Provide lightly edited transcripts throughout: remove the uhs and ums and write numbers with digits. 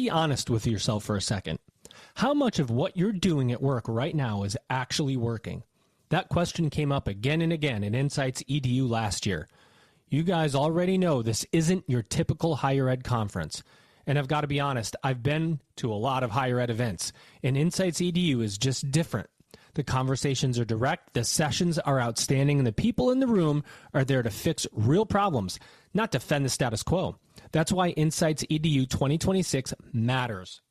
be honest with yourself for a second. How much of what you're doing at work right now is actually working? That question came up again and again at Insights EDU last year. You guys already know this isn't your typical higher ed conference. And I've got to be honest, I've been to a lot of higher ed events, and Insights EDU is just different. The conversations are direct, the sessions are outstanding, and the people in the room are there to fix real problems, not defend the status quo. That's why Insights EDU 2026 matters.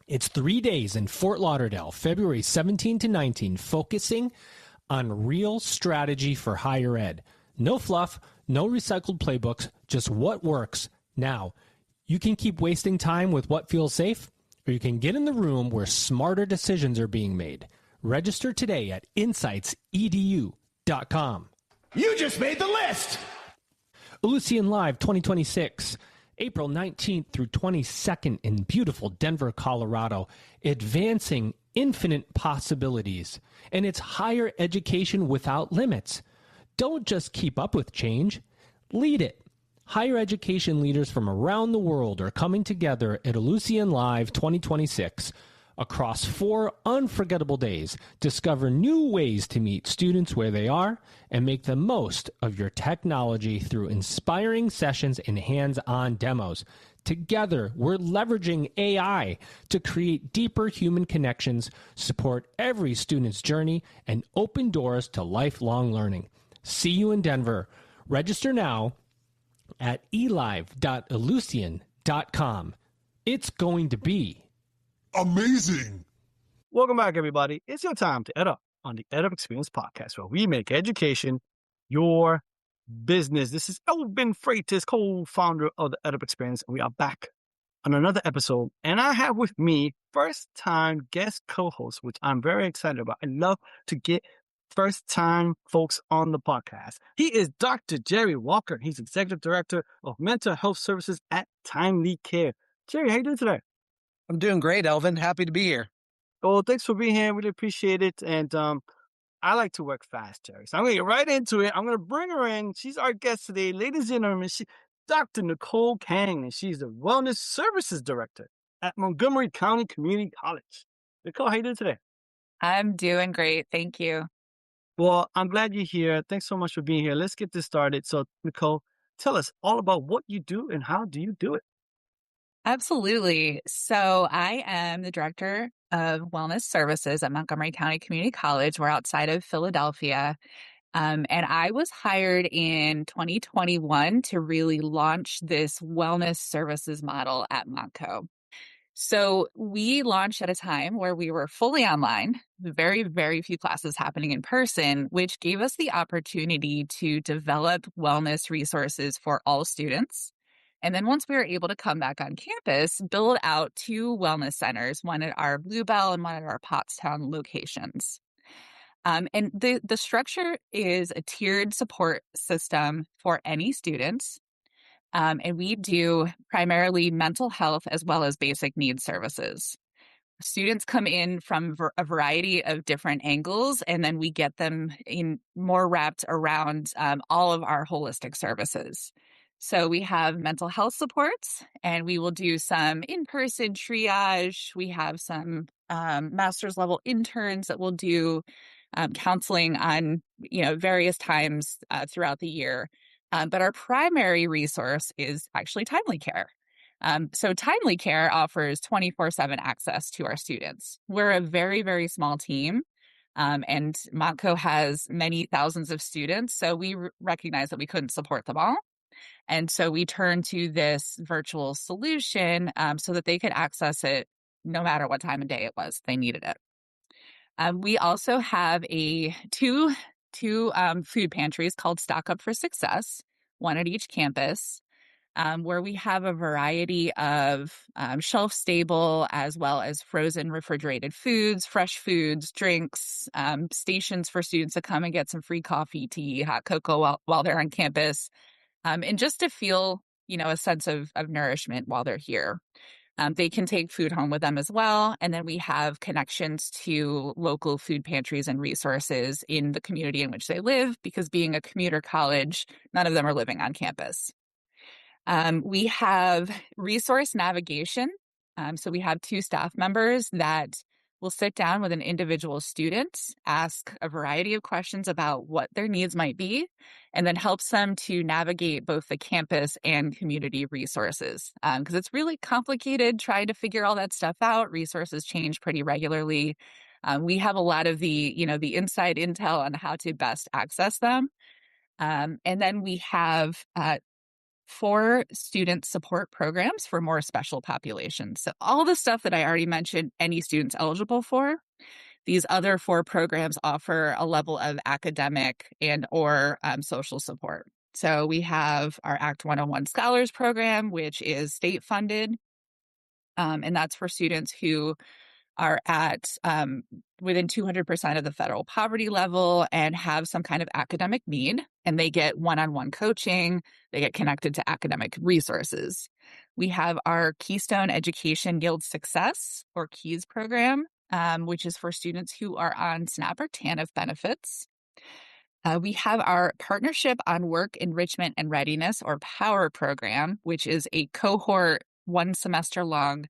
It's 3 days in Fort Lauderdale, February 17 to 19, focusing on real strategy for higher ed. No fluff, no recycled playbooks, just what works now. You can keep wasting time with what feels safe, or you can get in the room where smarter decisions are being made. Register today at insightsedu.com. You just made the list! Ellucian Live 2026, April 19th through 22nd in beautiful Denver, Colorado, advancing infinite possibilities. And it's higher education without limits. Don't just keep up with change, lead it. Higher education leaders from around the world are coming together at Ellucian Live 2026. Across 4 unforgettable days, discover new ways to meet students where they are and make the most of your technology through inspiring sessions and hands-on demos. Together, we're leveraging AI to create deeper human connections, support every student's journey, and open doors to lifelong learning. See you in Denver. Register now at elive.ellucian.com. It's going to be amazing. Welcome back, everybody. It's your time to EdUp on the EdUp Experience podcast, where we make education your business. This is Elvin Freitas, co-founder of the EdUp Experience, and we are back on another episode. And I have with me first-time guest co-host, which I'm very excited about. I love to get first-time folks on the podcast. He is Dr. Jerry Walker. He's Executive Director of Mental Health Services at TimelyCare. Jerry, how you doing today? I'm doing great, Elvin. Happy to be here. Oh, thanks for being here. Really appreciate it. And I like to work fast, Jerry. So I'm going to get right into it. I'm going to bring her in. She's our guest today. Ladies and gentlemen, Dr. Nichole Kang, and she's the Wellness Services Director at Montgomery County Community College. Nichole, how you doing today? I'm doing great. Thank you. Well, I'm glad you're here. Thanks so much for being here. Let's get this started. So, Nichole, tell us all about what you do and how do you do it? Absolutely. So I am the Director of Wellness Services at Montgomery County Community College. We're outside of Philadelphia. And I was hired in 2021 to really launch this wellness services model at Montco. So we launched at a time where we were fully online, very, very few classes happening in person, which gave us the opportunity to develop wellness resources for all students. And then once we were able to come back on campus, build out 2 wellness centers, one at our Bluebell and one at our Pottstown locations. And the structure is a tiered support system for any students. And we do primarily mental health as well as basic needs services. Students come in from a variety of different angles, and then we get them in more wrapped around all of our holistic services. So we have mental health supports, and we will do some in-person triage. We have some master's level interns that will do counseling on various times throughout the year. But our primary resource is actually TimelyCare. So TimelyCare offers 24/7 access to our students. We're a very, very small team, and Montco has many thousands of students, so we recognize that we couldn't support them all. And so we turned to this virtual solution so that they could access it no matter what time of day it was they needed it. We also have two food pantries called Stock Up for Success, one at each campus, where we have a variety of shelf-stable as well as frozen refrigerated foods, fresh foods, drinks, stations for students to come and get some free coffee, tea, hot cocoa while they're on campus, and just to feel, a sense of nourishment while they're here. They can take food home with them as well. And then we have connections to local food pantries and resources in the community in which they live, because being a commuter college, none of them are living on campus. We have resource navigation So we have 2 staff members that will sit down with an individual student, ask a variety of questions about what their needs might be, and then helps them to navigate both the campus and community resources. Because it's really complicated trying to figure all that stuff out. Resources change pretty regularly. We have a lot of the inside intel on how to best access them. And then we have 4 student support programs for more special populations. So all the stuff that I already mentioned, any student's eligible for. These other 4 programs offer a level of academic and or social support. So we have our Act 101 Scholars Program, which is state funded. And that's for students who are at within 200% of the federal poverty level and have some kind of academic need, and they get one-on-one coaching, they get connected to academic resources. We have our Keystone Education Yield Success, or KEYS program, which is for students who are on SNAP or TANF benefits. We have our Partnership on Work Enrichment and Readiness, or POWER program, which is a cohort 1 semester long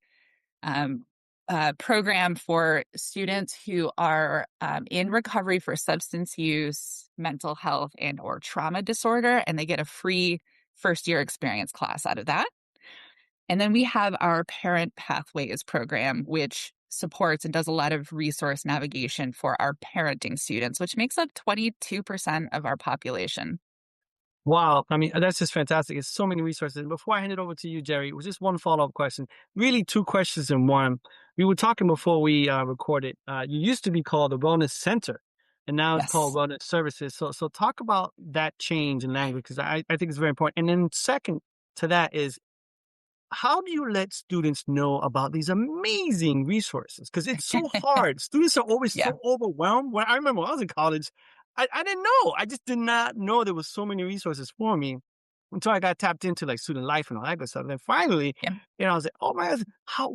program for students who are in recovery for substance use, mental health, and or trauma disorder, and they get a free first-year experience class out of that. And then we have our Parent Pathways program, which supports and does a lot of resource navigation for our parenting students, which makes up 22% of our population. Wow. I mean, that's just fantastic. It's so many resources. Before I hand it over to you, Jerry, it was just one follow-up question. Really 2 questions in one. We were talking before we recorded. You used to be called the Wellness Center, and now it's called Yes. Wellness Services. So talk about that change in language, because I think it's very important. And then second to that is, how do you let students know about these amazing resources? Because it's so hard. Students are always Yeah. so overwhelmed. When I remember when I was in college, I didn't know. I just did not know there was so many resources for me until I got tapped into like student life and all that good stuff. And then finally, Yeah. I was like, oh my God,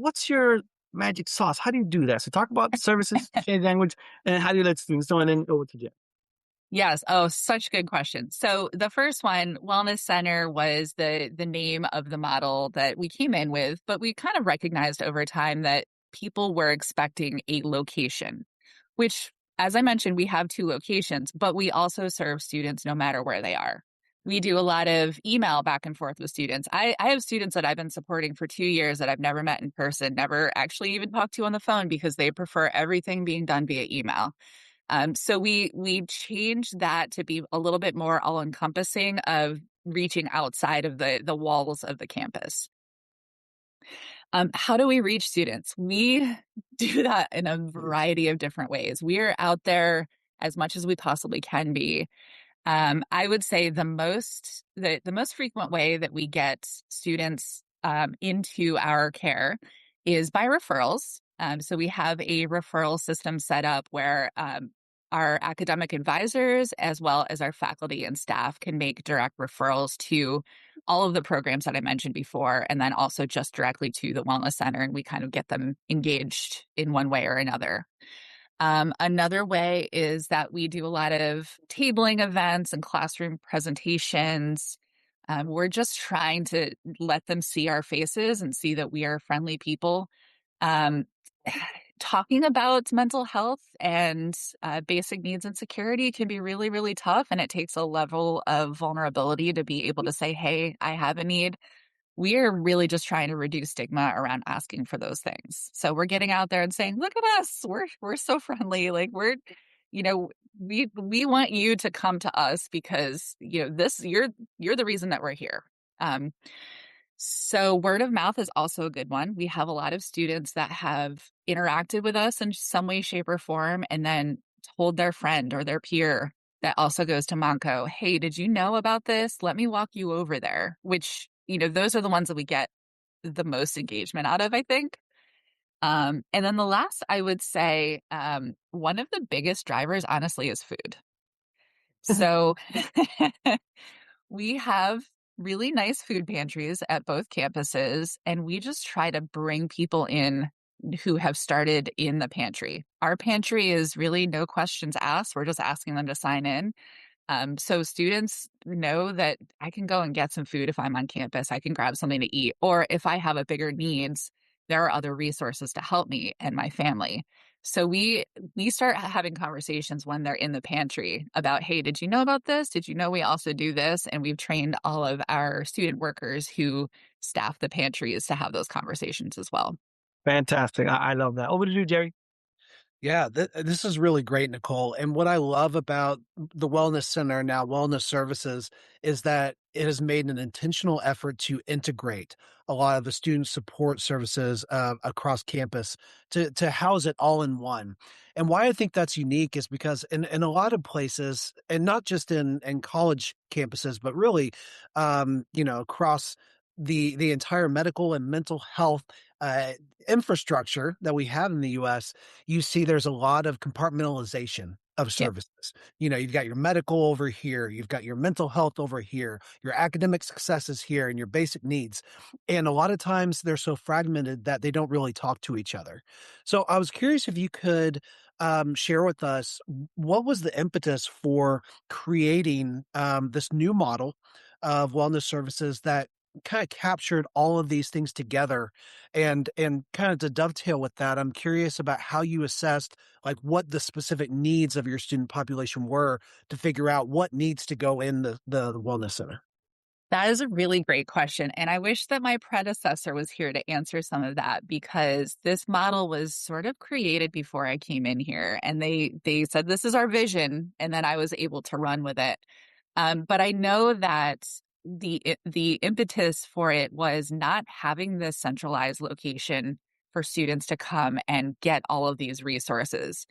what's your magic sauce? How do you do that? So talk about services, change language, and how do you let students know? And then over to Jen. Yes. Oh, such a good question. So the first one, Wellness Center, was the name of the model that we came in with, but we kind of recognized over time that people were expecting a location, which, as I mentioned, we have 2 locations, but we also serve students no matter where they are. We do a lot of email back and forth with students. I have students that I've been supporting for 2 years that I've never met in person, never actually even talked to on the phone, because they prefer everything being done via email. So we changed that to be a little bit more all-encompassing of reaching outside of the walls of the campus. How do we reach students? We do that in a variety of different ways. We are out there as much as we possibly can be. I would say the most frequent way that we get students into our care is by referrals. So we have a referral system set up where our academic advisors, as well as our faculty and staff, can make direct referrals to all of the programs that I mentioned before, and then also just directly to the Wellness Center, and we kind of get them engaged in one way or another. Another way is that we do a lot of tabling events and classroom presentations. We're just trying to let them see our faces and see that we are friendly people. Um, Talking about mental health and basic needs and security can be really, really tough. And it takes a level of vulnerability to be able to say, hey, I have a need. We are really just trying to reduce stigma around asking for those things. So we're getting out there and saying, look at us. We're so friendly. Like we want you to come to us because, you're the reason that we're here. So word of mouth is also a good one. We have a lot of students that have interacted with us in some way, shape, or form, and then told their friend or their peer that also goes to Monco, hey, did you know about this? Let me walk you over there, which, those are the ones that we get the most engagement out of, I think. And then the last, I would say, one of the biggest drivers, honestly, is food. So we have really nice food pantries at both campuses, and we just try to bring people in who have started in the pantry. Our pantry is really no questions asked. We're just asking them to sign in. So students know that I can go and get some food if I'm on campus. I can grab something to eat. Or if I have a bigger needs, there are other resources to help me and my family. So we start having conversations when they're in the pantry about, hey, did you know about this? Did you know we also do this? And we've trained all of our student workers who staff the pantries to have those conversations as well. Fantastic. I love that. Over to you, Jerry. Yeah, this is really great, Nicole. And what I love about the Wellness Center, now Wellness Services, is that it has made an intentional effort to integrate a lot of the student support services across campus to house it all in one. And why I think that's unique is because in a lot of places, and not just in college campuses, but really, across the entire medical and mental health uh, infrastructure that we have in the U.S., you see there's a lot of compartmentalization of Yep. services. You've got your medical over here, you've got your mental health over here, your academic successes here, and your basic needs. And a lot of times they're so fragmented that they don't really talk to each other. So I was curious if you could share with us what was the impetus for creating this new model of wellness services that kind of captured all of these things together. And kind of to dovetail with that, I'm curious about how you assessed like what the specific needs of your student population were to figure out what needs to go in the wellness center. That is a really great question. And I wish that my predecessor was here to answer some of that, because this model was sort of created before I came in here. And they said, this is our vision. And then I was able to run with it. But I know that the impetus for it was not having this centralized location for students to come and get all of these resources.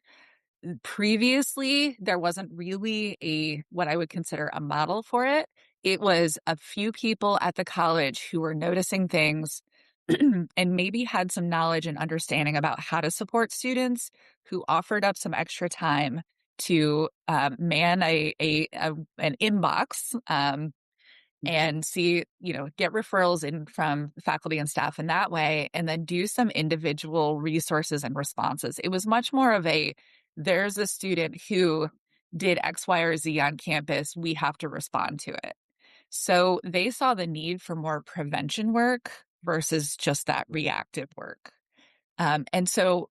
Previously, there wasn't really what I would consider a model for it. It was a few people at the college who were noticing things and maybe had some knowledge and understanding about how to support students, who offered up some extra time to man an inbox, and see, get referrals in from faculty and staff in that way, and then do some individual resources and responses. It was much more of there's a student who did X, Y, or Z on campus. We have to respond to it. So they saw the need for more prevention work versus just that reactive work. And so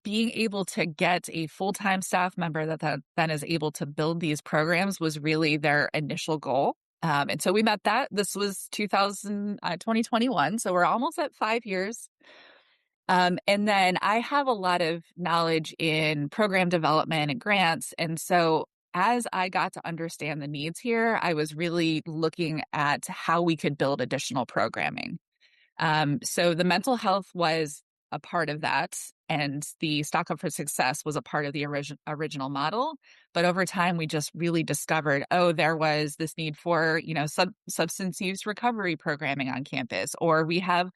being able to get a full-time staff member that then is able to build these programs was really their initial goal. And so we met that. This was 2021. So we're almost at 5 years. And then I have a lot of knowledge in program development and grants. And so as I got to understand the needs here, I was really looking at how we could build additional programming. So the mental health was a part of that, and the Stock Up for Success was a part of the original model. But over time, we just really discovered, there was this need for, substance use recovery programming on campus, or we have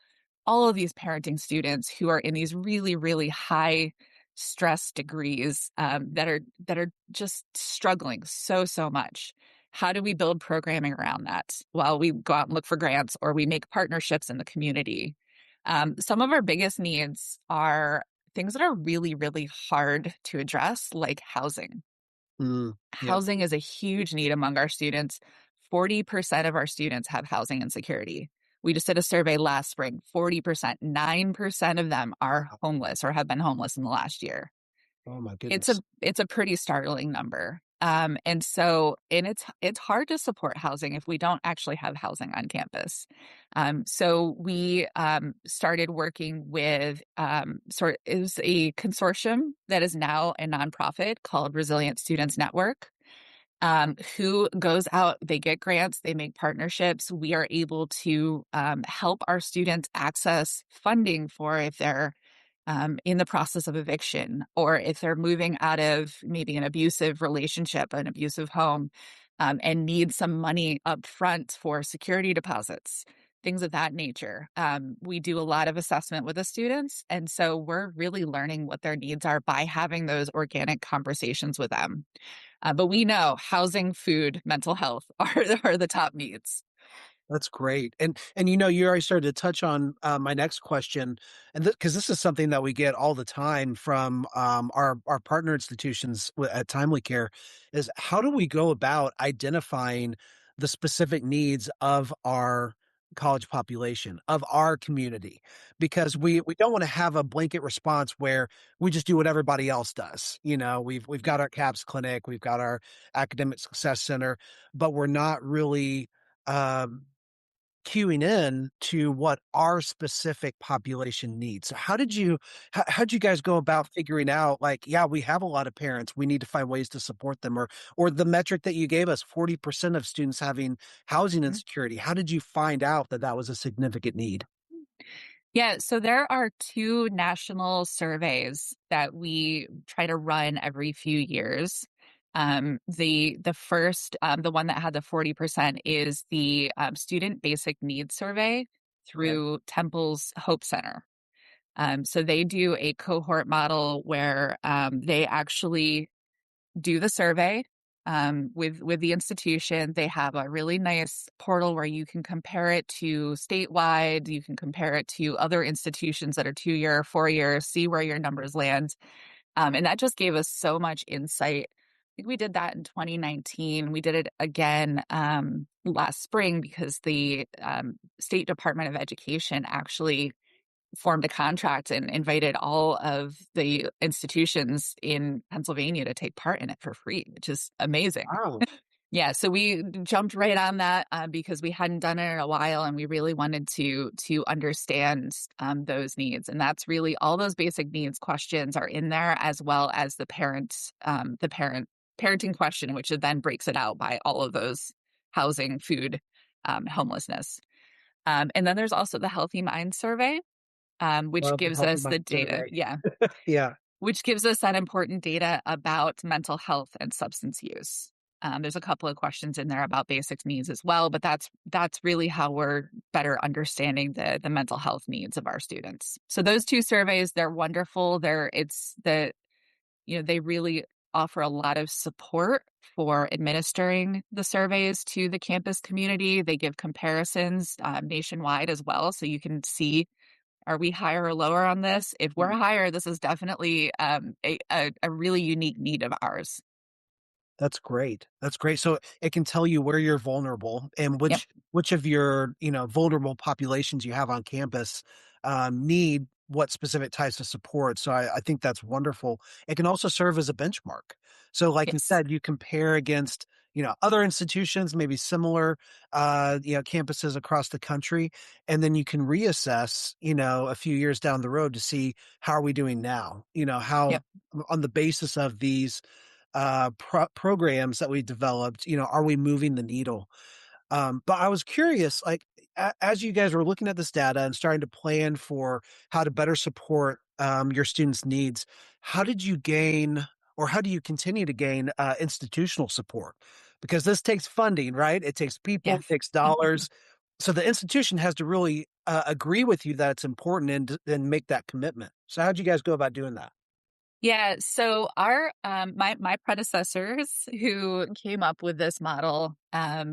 all of these parenting students who are in these really, really high stress degrees, that are just struggling so much. How do we build programming around that? Well, we go out and look for grants, or we make partnerships in the community. Some of our biggest needs are things that are really, really hard to address, like housing. Yeah. Housing is a huge need among our students. 40% of our students have housing insecurity. We just did a survey last spring. 40%, 9% of them are homeless or have been homeless in the last year. Oh my It's goodness. a pretty startling number. And it's hard to support housing if we don't actually have housing on campus. So we started working with it was a consortium that is now a nonprofit called Resilient Students Network, who goes out, they get grants, they make partnerships. We are able to help our students access funding for if they're in the process of eviction, or if they're moving out of maybe an abusive relationship, an abusive home, and need some money up front for security deposits, things of that nature. We do a lot of assessment with the students. And so we're really learning what their needs are by having those organic conversations with them. But we know housing, food, mental health are the top needs. That's great. And you already started to touch on my next question, and because this is something that we get all the time from our partner institutions at TimelyCare, is how do we go about identifying the specific needs of our college population of our community, because we don't want to have a blanket response where we just do what everybody else does. We've got our CAPS clinic, we've got our academic success center, but we're not really um, queuing in to what our specific population needs. So how'd you guys go about figuring out, like, yeah, we have a lot of parents, we need to find ways to support them, or the metric that you gave us, 40% of students having housing insecurity. How did you find out that that was a significant need? Yeah, so there are two national surveys that we try to run every few years. The first, the one that had the 40% is the Student Basic Needs Survey Okay. through Temple's Hope Center. So they do a cohort model where they actually do the survey with the institution. They have a really nice portal where you can compare it to statewide. You can compare it to other institutions that are 2-year, 4-year, see where your numbers land. And that just gave us so much insight. I think we did that in 2019. We did it again last spring because the State Department of Education actually formed a contract and invited all of the institutions in Pennsylvania to take part in it for free, which is amazing. Wow. Yeah, so we jumped right on that because we hadn't done it in a while, and we really wanted to understand those needs. And that's really all those basic needs questions are in there, as well as parenting question, which then breaks it out by all of those: housing, food, homelessness. And then there's also the Healthy Mind Survey, which Love the gives Healthy us Mind the data. Survey. Yeah, Yeah. which gives us that important data about mental health and substance use. There's a couple of questions in there about basic needs as well, but that's really how we're better understanding the mental health needs of our students. So those two surveys, they're wonderful. They really offer a lot of support for administering the surveys to the campus community. They give comparisons nationwide as well, so you can see, are we higher or lower on this? If we're higher, this is definitely a really unique need of ours. That's great. That's great. So it can tell you where you're vulnerable and Yep. which of your, vulnerable populations you have on campus need what specific types of support. So I think that's wonderful. It can also serve as a benchmark. So like you Yes. said, you compare against, other institutions, maybe similar campuses across the country, and then you can reassess, a few years down the road to see how are we doing now? How Yep. on the basis of these programs that we developed, are we moving the needle? But I was curious, like, as you guys were looking at this data and starting to plan for how to better support your students' needs, how did you gain, or how do you continue to gain institutional support? Because this takes funding, right? It takes people, Yeah. it takes dollars. So the institution has to really agree with you that it's important and make that commitment. So how'd you guys go about doing that? Yeah, so our my predecessors who came up with this model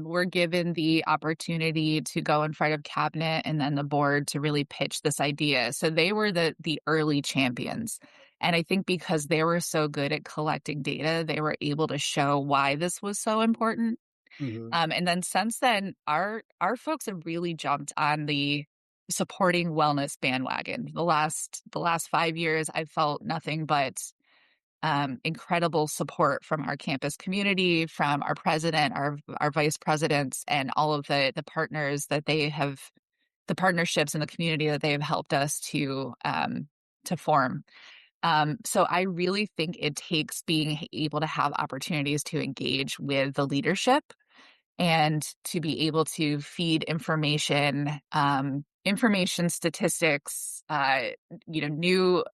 were given the opportunity to go in front of cabinet and then the board to really pitch this idea. So they were the early champions. And I think because they were so good at collecting data, they were able to show why this was so important. Hmm. And then since then, our folks have really jumped on the supporting wellness bandwagon. The last 5 years, I've felt nothing but incredible support from our campus community, from our president, our vice presidents, and all of the partners that they have, the partnerships in the community that they have helped us to form. So I really think it takes being able to have opportunities to engage with the leadership and to be able to feed information, statistics, new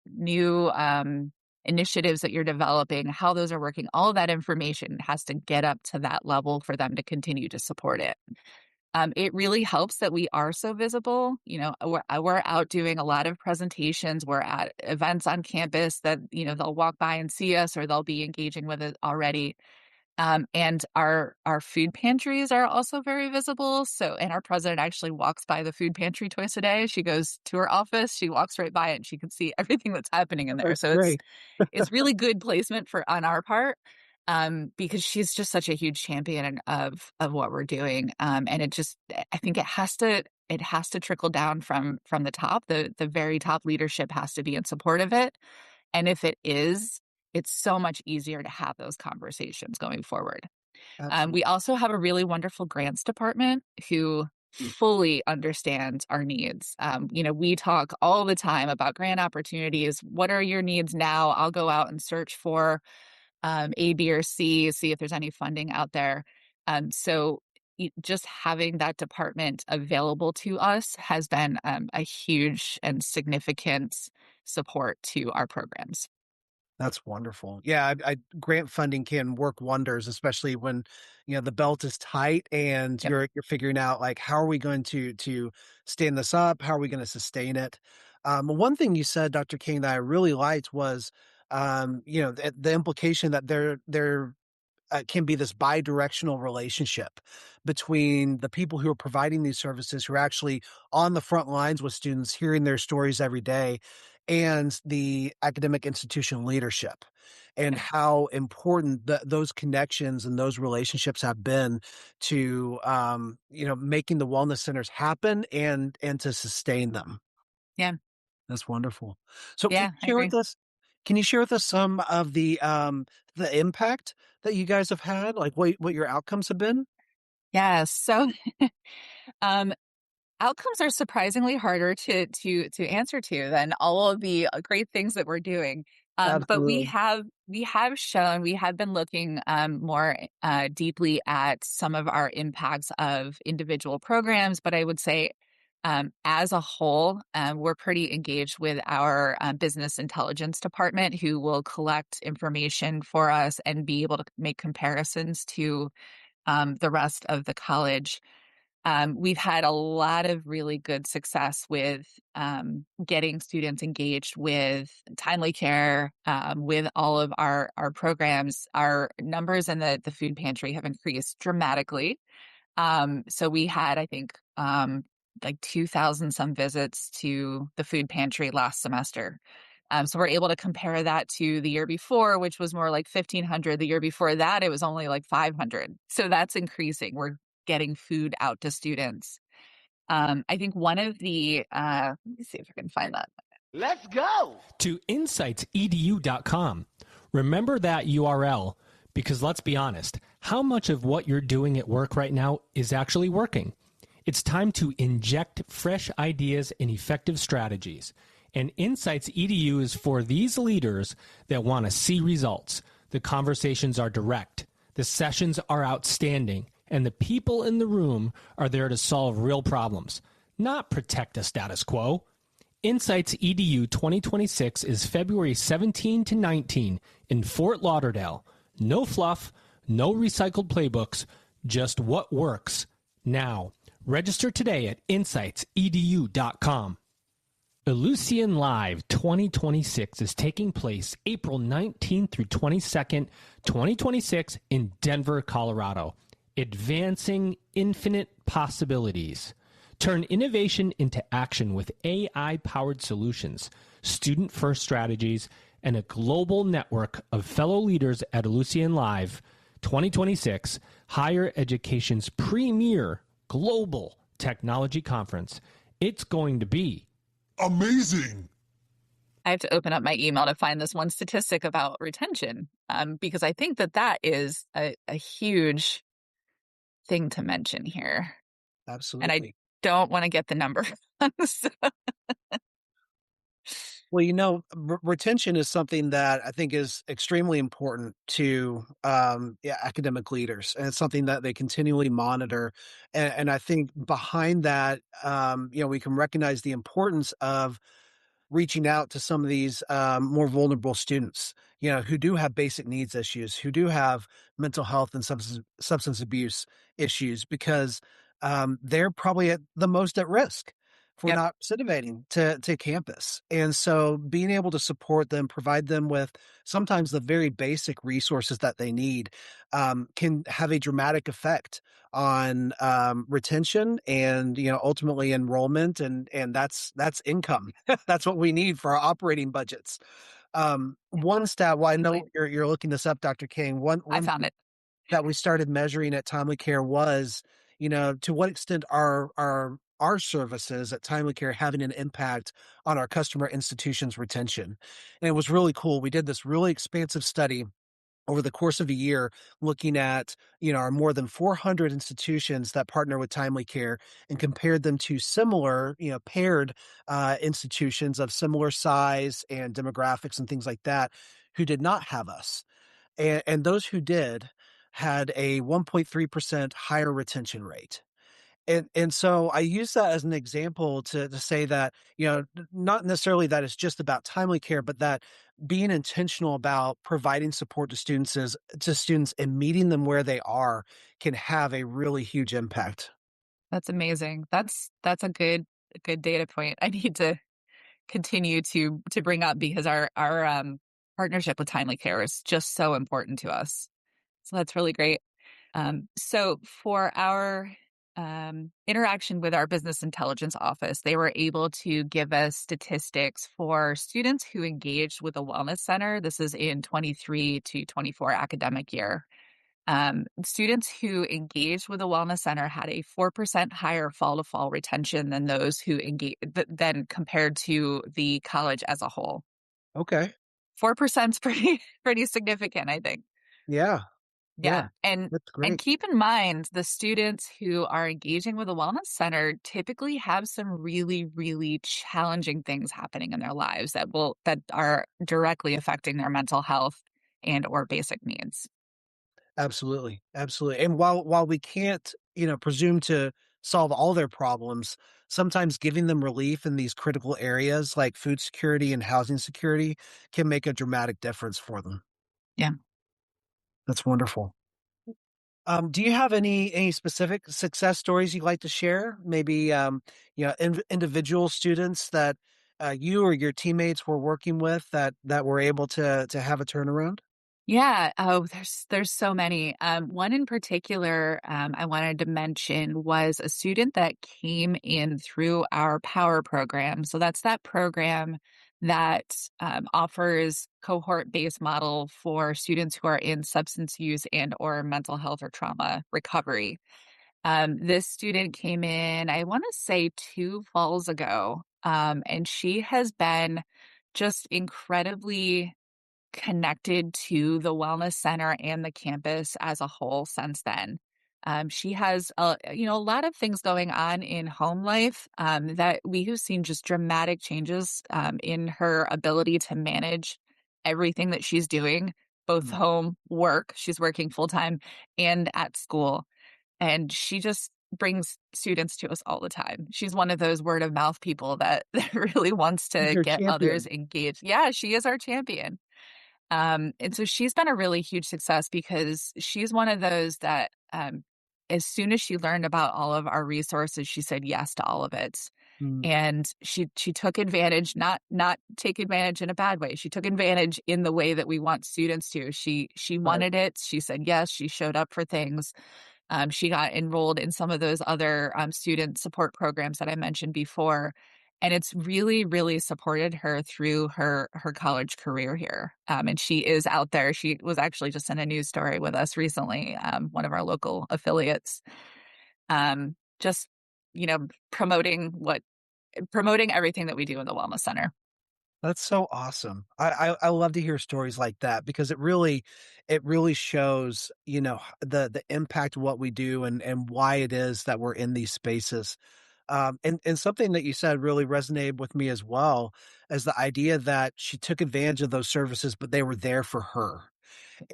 initiatives that you're developing, how those are working. All of that information has to get up to that level for them to continue to support it. It really helps that we are so visible. We're out doing a lot of presentations. We're at events on campus that, they'll walk by and see us, or they'll be engaging with it already. And our food pantries are also very visible. So, and our president actually walks by the food pantry twice a day. She goes to her office, she walks right by it, and she can see everything that's happening in there. That's So great. it's really good placement for on our part, because she's just such a huge champion of what we're doing. And I think it has to it has to trickle down from the top. The very top leadership has to be in support of it. And if it is, it's so much easier to have those conversations going forward. We Absolutely. also have a really wonderful grants department who fully understands our needs. We talk all the time about grant opportunities. What are your needs now? I'll go out and search for A, B, or C, see if there's any funding out there. So just having that department available to us has been a huge and significant support to our programs. That's wonderful. Yeah, grant funding can work wonders, especially when, the belt is tight and Yep. you're figuring out, like, how are we going to stand this up? How are we gonna sustain it? One thing you said, Dr. King, that I really liked was, the implication that there can be this bi-directional relationship between the people who are providing these services, who are actually on the front lines with students, hearing their stories every day, and the academic institution leadership, and Yep. how important those connections and those relationships have been to, making the wellness centers happen and to sustain them. Yeah. That's wonderful. So Yeah, I agree. can you share with us some of the impact that you guys have had? Like, what your outcomes have been? Yeah. So um, outcomes are surprisingly harder to answer to than all of the great things that we're doing. But Absolutely. we have shown, we have been looking more deeply at some of our impacts of individual programs. But I would say, as a whole, we're pretty engaged with our business intelligence department, who will collect information for us and be able to make comparisons to the rest of the college. We've had a lot of really good success with getting students engaged with TimelyCare, with all of our programs. Our numbers in the food pantry have increased dramatically. So we had, I think, like 2,000 some visits to the food pantry last semester. So we're able to compare that to the year before, which was more like 1,500. The year before that, it was only like 500. So that's increasing. We're getting food out to students. I think one of the, let me see if I can find that. Let's go. To insightsedu.com. Remember that URL because let's be honest, how much of what you're doing at work right now is actually working? It's time to inject fresh ideas and effective strategies. And Insights EDU is for these leaders that want to see results. The conversations are direct. The sessions are outstanding. And the people in the room are there to solve real problems, not protect a status quo. Insights EDU 2026 is February 17 to 19 in Fort Lauderdale. No fluff, no recycled playbooks, just what works now. Register today at insightsedu.com. Ellucian Live 2026 is taking place April 19th through 22nd, 2026 in Denver, Colorado. Advancing infinite possibilities. Turn innovation into action with AI-powered solutions, student-first strategies, and a global network of fellow leaders at Ellucian Live 2026, higher education's premier global technology conference. It's going to be Amazing. I have to open up my email to find this one statistic about retention, because I think that is a huge thing to mention here. And I Absolutely. don't want to get the number. So, Well, retention is something that I think is extremely important to academic leaders, and it's something that they continually monitor. And I think behind that, we can recognize the importance of reaching out to some of these more vulnerable students, who do have basic needs issues, who do have mental health and substance abuse issues, because they're probably at the most at risk for yep. not recidivating to campus. And so being able to support them, provide them with sometimes the very basic resources that they need, can have a dramatic effect on retention and ultimately enrollment, and that's income. That's what we need for our operating budgets. One stat, well, I know Absolutely. you're looking this up, Dr. King. One I one found it. that we started measuring at TimelyCare was, to what extent are our services at TimelyCare having an impact on our customer institutions' retention. And it was really cool. We did this really expansive study over the course of a year, looking at, our more than 400 institutions that partner with TimelyCare and compared them to similar, paired institutions of similar size and demographics and things like that who did not have us. And those who did had a 1.3% higher retention rate. And so I use that as an example to say that, not necessarily that it's just about timely care, but that being intentional about providing support to students and meeting them where they are can have a really huge impact. That's amazing. That's a good data point. I need to continue to bring up because our partnership with Timely Care is just so important to us. So that's really great. So for our interaction with our business intelligence office, they were able to give us statistics for students who engaged with a wellness center. This is in 23 to 24 academic year. Students who engaged with a wellness center had a 4% higher fall to fall retention than those who engage than compared to the college as a whole. Okay. 4% is pretty significant, I think. Yeah. Yeah, Yeah. and That's great. keep in mind the students who are engaging with a wellness center typically have some really, really challenging things happening in their lives that are directly affecting their mental health and or basic needs. Absolutely. Absolutely. And while we can't, presume to solve all their problems, sometimes giving them relief in these critical areas like food security and housing security can make a dramatic difference for them. Yeah. That's wonderful. Do you have any specific success stories you'd like to share? Maybe individual students that you or your teammates were working with that were able to have a turnaround. Yeah. Oh, there's so many. One in particular I wanted to mention was a student that came in through our Power program. So that's that program that offers cohort-based model for students who are in substance use and or mental health or trauma recovery. This student came in, I want to say 2 falls ago, and she has been just incredibly connected to the wellness center and the campus as a whole since then. She has a lot of things going on in home life that we have seen just dramatic changes in her ability to manage everything that she's doing, both Mm. home work, she's working full time, and at school. And she just brings students to us all the time. She's one of those word of mouth people that, that really wants He's to your get others champion. engaged. Yeah, she is our champion. And so she's been a really huge success because she's one of those that, as soon as she learned about all of our resources, she said yes to all of it. Mm. And she took advantage, not take advantage in a bad way. She took advantage in the way that we want students to. She Right. wanted it. She said yes. She showed up for things. She got enrolled in some of those other student support programs that I mentioned before. And it's really, really supported her through her college career here. And she is out there. She was actually just in a news story with us recently, one of our local affiliates, just promoting promoting everything that we do in the wellness center. That's so awesome. I love to hear stories like that because it really shows, the impact of what we do and why it is that we're in these spaces. And something that you said really resonated with me as well as the idea that she took advantage of those services, but they were there for her.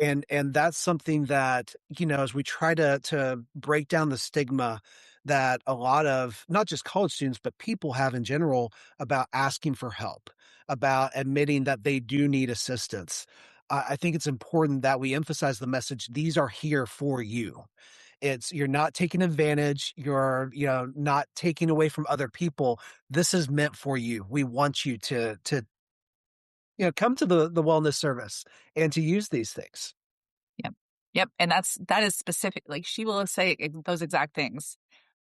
And that's something that, as we try to break down the stigma that a lot of not just college students, but people have in general about asking for help, about admitting that they do need assistance. I think it's important that we emphasize the message, these are here for you. You're not taking advantage, you're, not taking away from other people. This is meant for you. We want you to come to the wellness service and to use these things. Yep. Yep. And that is specific. Like she will say those exact things.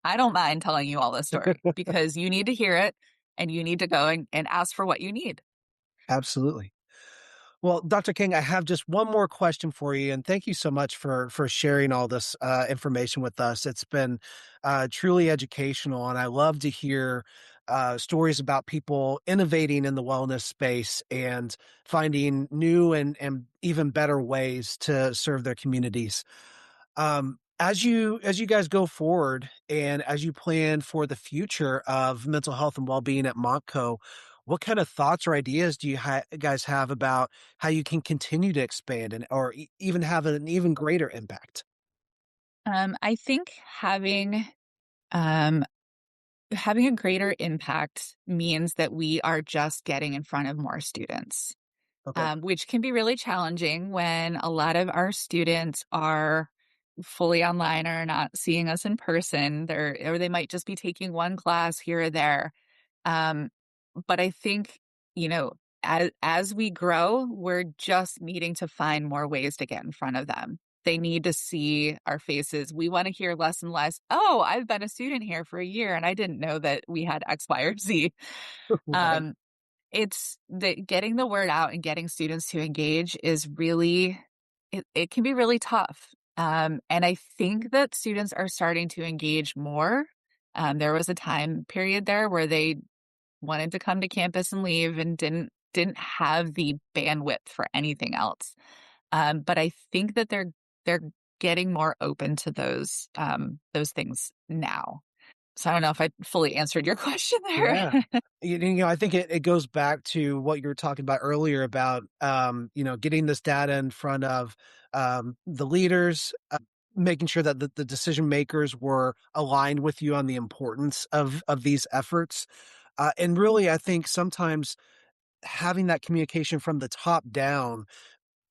I don't mind telling you all this story because you need to hear it and you need to go and ask for what you need. Absolutely. Well, Dr. King, I have just one more question for you, and thank you so much for sharing all this information with us. It's been truly educational, and I love to hear stories about people innovating in the wellness space and finding new and even better ways to serve their communities. As you guys go forward and as you plan for the future of mental health and well-being at Montco, what kind of thoughts or ideas do you guys have about how you can continue to expand and or even have an even greater impact? I think um, having a greater impact means that we are just getting in front of more students, Okay. which can be really challenging when a lot of our students are fully online or not seeing us in person. Or they might just be taking one class here or there. Um, but I think, you know, as we grow, we're just needing to find more ways to get in front of them. They need to see our faces. We want to hear less and less. Oh, I've been a student here for a year and I didn't know that we had X, Y, or Z. Right. Um, it's the getting the word out and getting students to engage is really, it can be really tough. And I think that students are starting to engage more. There was a time period there where they wanted to come to campus and leave and didn't have the bandwidth for anything else. But I think that they're getting more open to those things now. So I don't know if I fully answered your question there. Yeah. I think it goes back to what you were talking about earlier about, getting this data in front of the leaders, making sure that the decision makers were aligned with you on the importance of these efforts. And really, I think sometimes having that communication from the top down,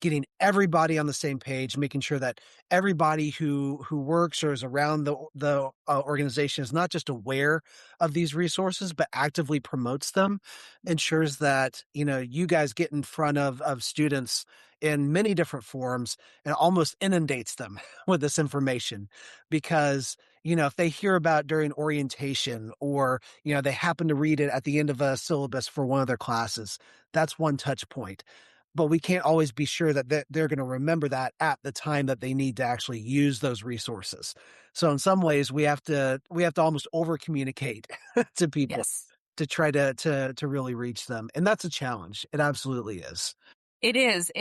getting everybody on the same page, making sure that everybody who works or is around the organization is not just aware of these resources, but actively promotes them, ensures that you guys get in front of students in many different forms and almost inundates them with this information because if they hear about during orientation or they happen to read it at the end of a syllabus for one of their classes, that's one touch point, but we can't always be sure that they're going to remember that at the time that they need to actually use those resources. So in some ways, we have to almost over communicate to people Yes. to try to really reach them, and that's a challenge. It absolutely is. It is,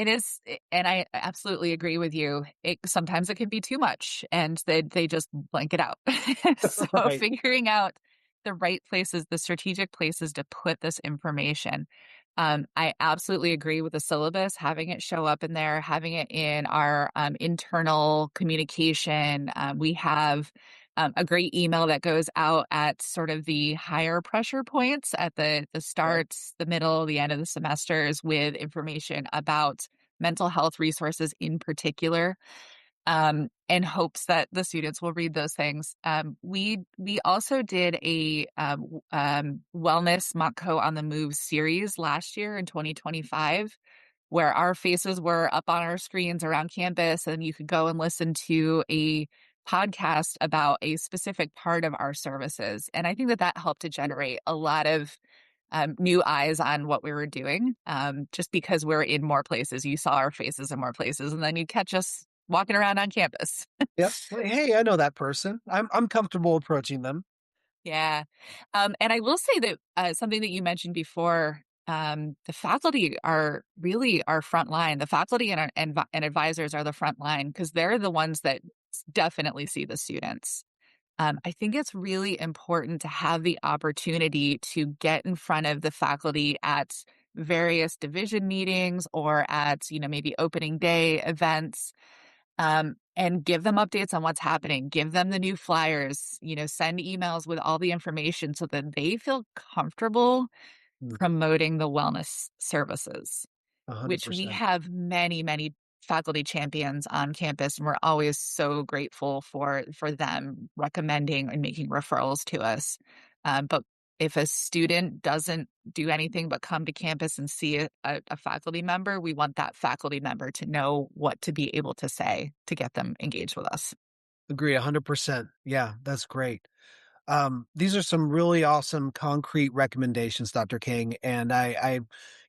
and I absolutely agree with you. Sometimes it can be too much, and they just blank it out. So Right. figuring out the right places, the strategic places to put this information. I absolutely agree with the syllabus, having it show up in there, having it in our internal communication. We have a great email that goes out at sort of the higher pressure points at the Okay. starts, the middle, the end of the semesters with information about mental health resources in particular, in hopes that the students will read those things. We also did a wellness Montco on the Move series last year in 2025, where our faces were up on our screens around campus, and you could go and listen to a podcast about a specific part of our services. And I think that that helped to generate a lot of new eyes on what we were doing, just because we're in more places. You saw our faces in more places, and then you catch us walking around on campus. Yep. Like, hey, I know that person. I'm comfortable approaching them. Yeah. And I will say that something that you mentioned before, the faculty are really our front line. The faculty and advisors are the front line because they're the ones that definitely see the students. I think it's really important to have the opportunity to get in front of the faculty at various division meetings or at, maybe opening day events, and give them updates on what's happening. Give them the new flyers, send emails with all the information so that they feel comfortable Mm, promoting the wellness services, which we 100%. have many, many faculty champions on campus, and we're always so grateful for them recommending and making referrals to us. But if a student doesn't do anything but come to campus and see a faculty member, we want that faculty member to know what to be able to say to get them engaged with us. Agree 100%. Yeah, that's great. These are some really awesome concrete recommendations, Dr. King, and I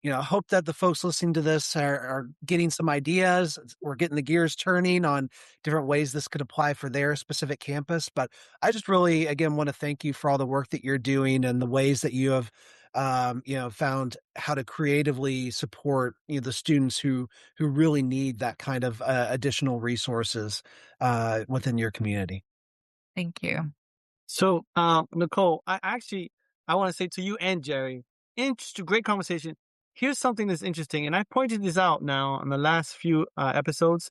hope that the folks listening to this are getting some ideas. We're getting the gears turning on different ways this could apply for their specific campus. But I just really, again, want to thank you for all the work that you're doing and the ways that you have, found how to creatively support the students who really need that kind of additional resources within your community. Thank you. So, Nichole, I want to say to you and Jerry, great conversation. Here's something that's interesting, and I pointed this out now in the last few episodes.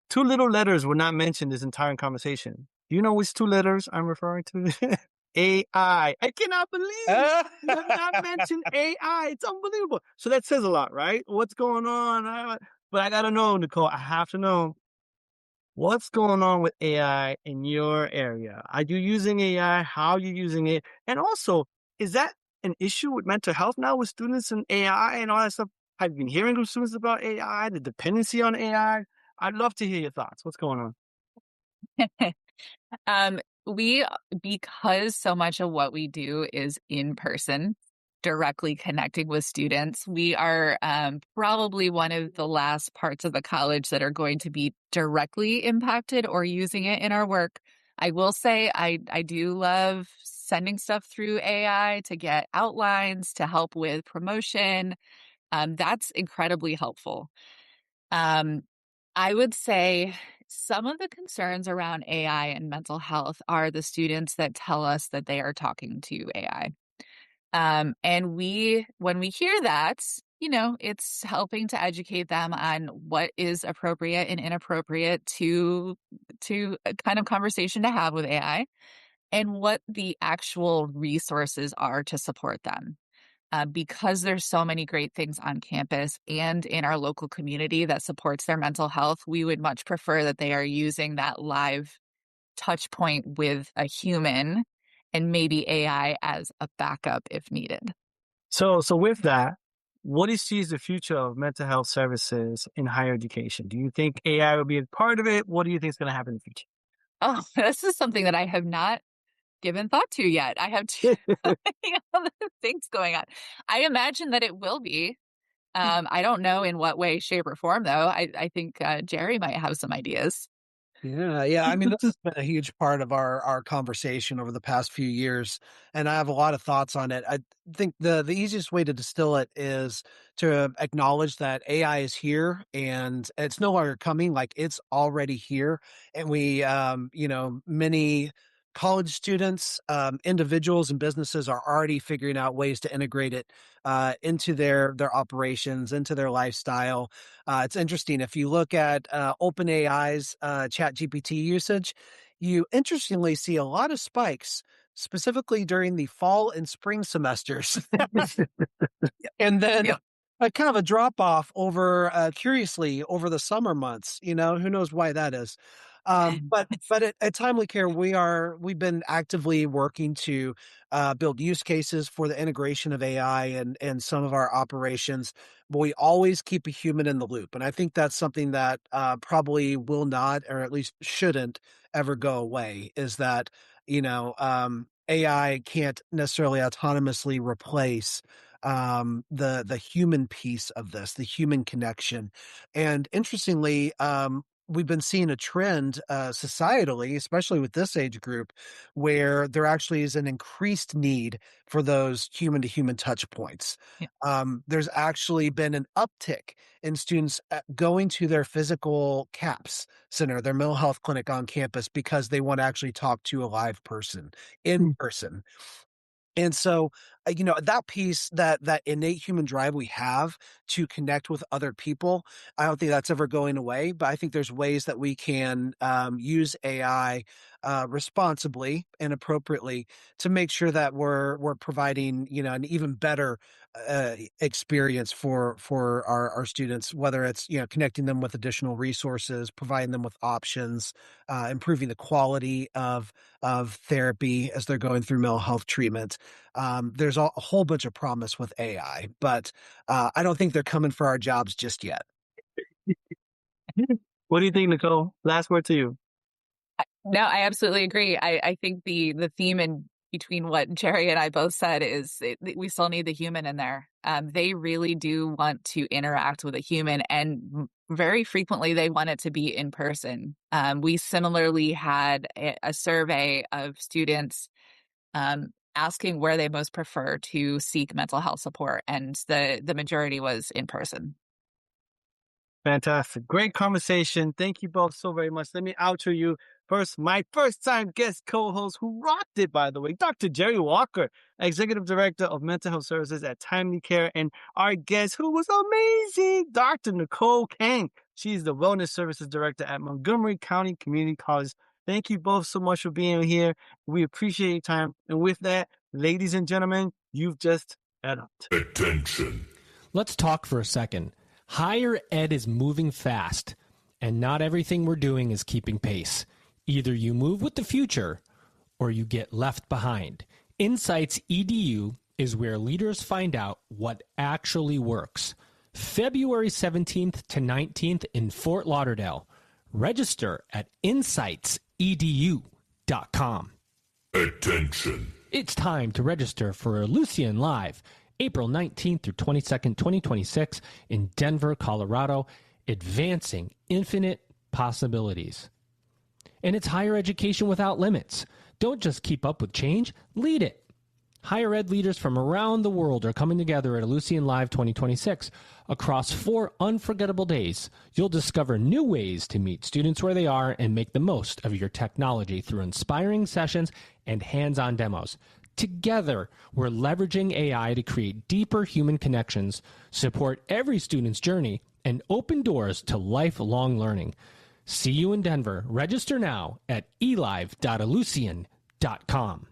Two little letters were not mentioned this entire conversation. Do you know which two letters I'm referring to? AI. I cannot believe you have not mentioned AI. It's unbelievable. So that says a lot, right? What's going on? But I gotta know, Nichole. I have to know. What's going on with AI in your area? Are you using AI? How are you using it? And also, is that an issue with mental health now with students and AI and all that stuff? Have you been hearing from students about AI, the dependency on AI? I'd love to hear your thoughts. What's going on? We, because so much of what we do is in person, directly connecting with students, we are probably one of the last parts of the college that are going to be directly impacted or using it in our work. I will say I do love sending stuff through AI to get outlines, to help with promotion. That's incredibly helpful. Um, I would say some of the concerns around AI and mental health are the students that tell us that they are talking to AI. And when we hear that, it's helping to educate them on what is appropriate and inappropriate to a kind of conversation to have with AI and what the actual resources are to support them. Because there's so many great things on campus and in our local community that supports their mental health, we would much prefer that they are using that live touch point with a human and maybe AI as a backup if needed. So with that, what do you see as the future of mental health services in higher education? Do you think AI will be a part of it? What do you think is going to happen in the future? Oh, this is something that I have not given thought to yet. I have too many other things going on. I imagine that it will be. I don't know in what way, shape, or form, though. I think Jerry might have some ideas. Yeah. I mean, this has been a huge part of our conversation over the past few years, and I have a lot of thoughts on it. I think the easiest way to distill it is to acknowledge that AI is here and it's no longer coming, like it's already here. And many college students, individuals and businesses are already figuring out ways to integrate it into their operations, into their lifestyle. It's interesting if you look at OpenAI's Chat GPT usage, you interestingly see a lot of spikes, specifically during the fall and spring semesters, and then Yep. a kind of a drop off over curiously over the summer months. Who knows why that is. But at Timely Care, we've been actively working to build use cases for the integration of AI and some of our operations, but we always keep a human in the loop. And I think that's something that probably will not, or at least shouldn't, ever go away. Is that AI can't necessarily autonomously replace the human piece of this, the human connection. And interestingly, we've been seeing a trend societally, especially with this age group, where there actually is an increased need for those human to human touch points. Yeah. There's actually been an uptick in students going to their physical CAPS center, their mental health clinic on campus, because they want to actually talk to a live person in person. And so, that piece, that innate human drive we have to connect with other people, I don't think that's ever going away. But I think there's ways that we can use AI responsibly and appropriately to make sure that we're providing an even better experience for our students. Whether it's connecting them with additional resources, providing them with options, improving the quality of therapy as they're going through mental health treatment. There's a whole bunch of promise with AI, but I don't think they're coming for our jobs just yet. What do you think, Nichole? Last word to you. No, I absolutely agree. I think the theme in between what Jerry and I both said is we still need the human in there. They really do want to interact with a human, and very frequently they want it to be in person. We similarly had a survey of students asking where they most prefer to seek mental health support, and the majority was in person. Fantastic. Great conversation. Thank you both so very much. Let me outro you. First, my first time guest co-host who rocked it, by the way, Dr. Jerry Walker, Executive Director of Mental Health Services at TimelyCare, and our guest who was amazing, Dr. Nichole Kang. She's the Wellness Services Director at Montgomery County Community College. Thank you both so much for being here. We appreciate your time. And with that, ladies and gentlemen, you've just eduped. Attention. Let's talk for a second. Higher ed is moving fast, and not everything we're doing is keeping pace. Either you move with the future, or you get left behind. Insights EDU is where leaders find out what actually works. February 17th to 19th in Fort Lauderdale. Register at insightsedu.com. Attention. It's time to register for Lucian Live, April 19th through 22nd, 2026 in Denver, Colorado, advancing infinite possibilities. And it's higher education without limits. Don't just keep up with change, lead it. Higher ed leaders from around the world are coming together at Lucian Live 2026. Across 4 unforgettable days, you'll discover new ways to meet students where they are and make the most of your technology through inspiring sessions and hands-on demos. Together, we're leveraging AI to create deeper human connections, support every student's journey, and open doors to lifelong learning. See you in Denver. Register now at elive.elucian.com.